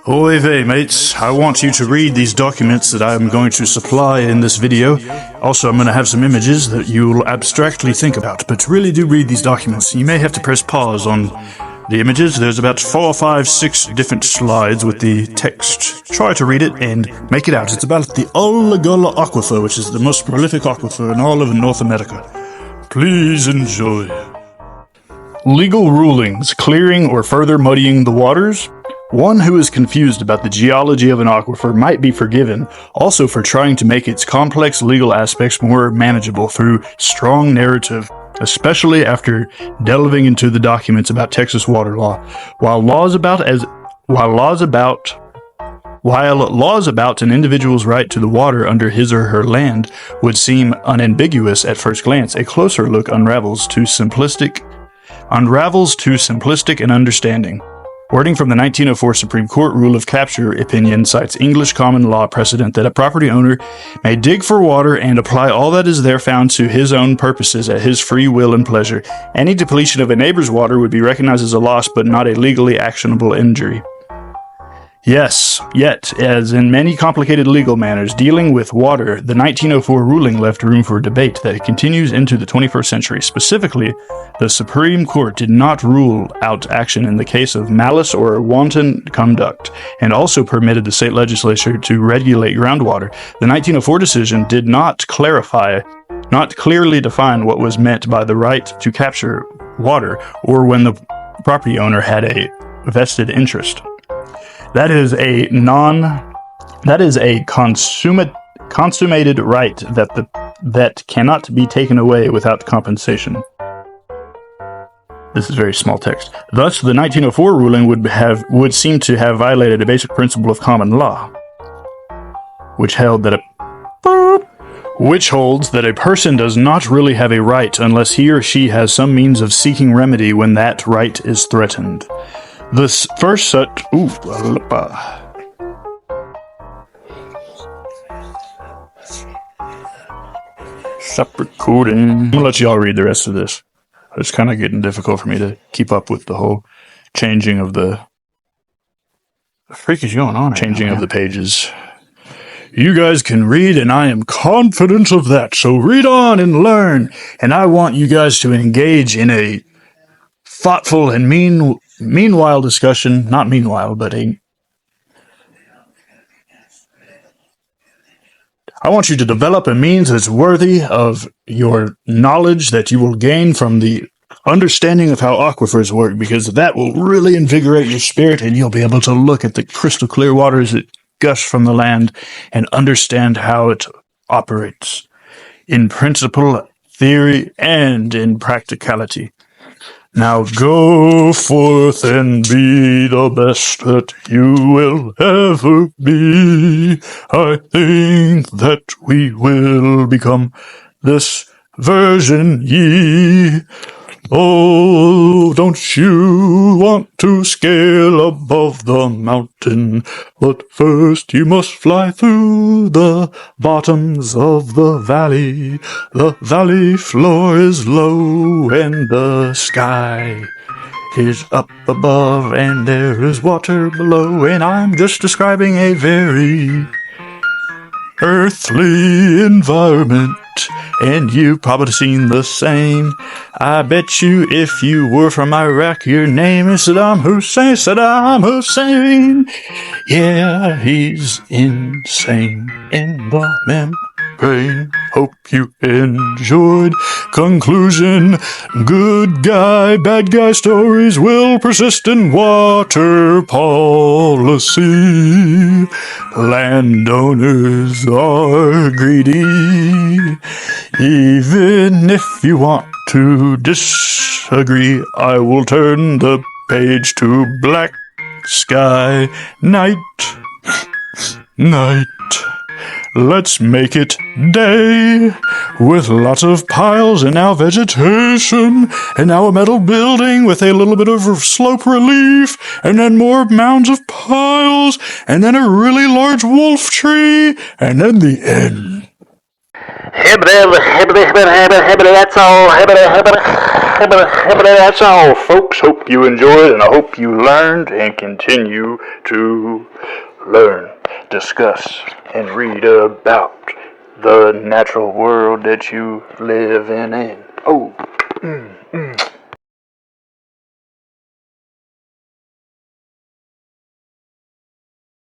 Oy vey, mates. I want you to read these documents that I'm going to supply in this video. Also, I'm going to have some images that you'll abstractly think about, but really do read these documents. You may have to press pause on the images. There's about 4, 5, 6 different slides with the text. Try to read it and make it out. It's about the Ullagulla Aquifer, which is the most prolific aquifer in all of North America. Please enjoy. Legal rulings, clearing or further muddying the waters. One who is confused about the geology of an aquifer might be forgiven also for trying to make its complex legal aspects more manageable through strong narrative, especially after delving into the documents about Texas water law. While laws about an individual's right to the water under his or her land would seem unambiguous at first glance, a closer look unravels to simplistic and understanding. Wording from the 1904 Supreme Court Rule of Capture opinion cites English common law precedent that a property owner may dig for water and apply all that is there found to his own purposes at his free will and pleasure. Any depletion of a neighbor's water would be recognized as a loss but not a legally actionable injury. Yes, yet, as in many complicated legal matters dealing with water, the 1904 ruling left room for debate that continues into the 21st century. Specifically, the Supreme Court did not rule out action in the case of malice or wanton conduct, and also permitted the state legislature to regulate groundwater. The 1904 decision did not clearly define what was meant by the right to capture water, or when the property owner had a vested interest. That is a consummated right that cannot be taken away without compensation. This is very small text. Thus, the 1904 ruling would seem to have violated a basic principle of common law, which holds that a person does not really have a right unless he or she has some means of seeking remedy when that right is threatened. This first set. Separate coding. I'm gonna let y'all read the rest of this. It's kind of getting difficult for me to keep up with the whole changing of the. The freak is going on? Changing of the pages. You guys can read, and I am confident of that. So read on and learn. And I want you guys to engage in a thoughtful and meanwhile discussion, not meanwhile, but I want you to develop a means that's worthy of your knowledge that you will gain from the understanding of how aquifers work, because that will really invigorate your spirit, and you'll be able to look at the crystal clear waters that gush from the land and understand how it operates in principle, theory, and in practicality. Now go forth and be the best that you will ever be. I think that we will become this version ye. Oh, don't you want to scale above the mountain? But first you must fly through the bottoms of the valley. The valley floor is low and the sky is up above and there is water below. And I'm just describing a very earthly environment, and you've probably seen the same. I bet you if you were from Iraq, your name is Saddam Hussein. Saddam Hussein. Yeah, he's insane in the membrane. Hope you enjoyed. Conclusion: good guy, bad guy stories will persist in water policy. Landowners are greedy. Even if you want to disagree, I will turn the page to black sky night. Night. Let's make it day, with lots of piles and now vegetation, and now a metal building with a little bit of slope relief, and then more mounds of piles, and then a really large wolf tree, and then the end. That's all. that's all, folks. Hope you enjoyed, and I hope you learned and continue to learn, discuss, and read about the natural world that you live in. Oh,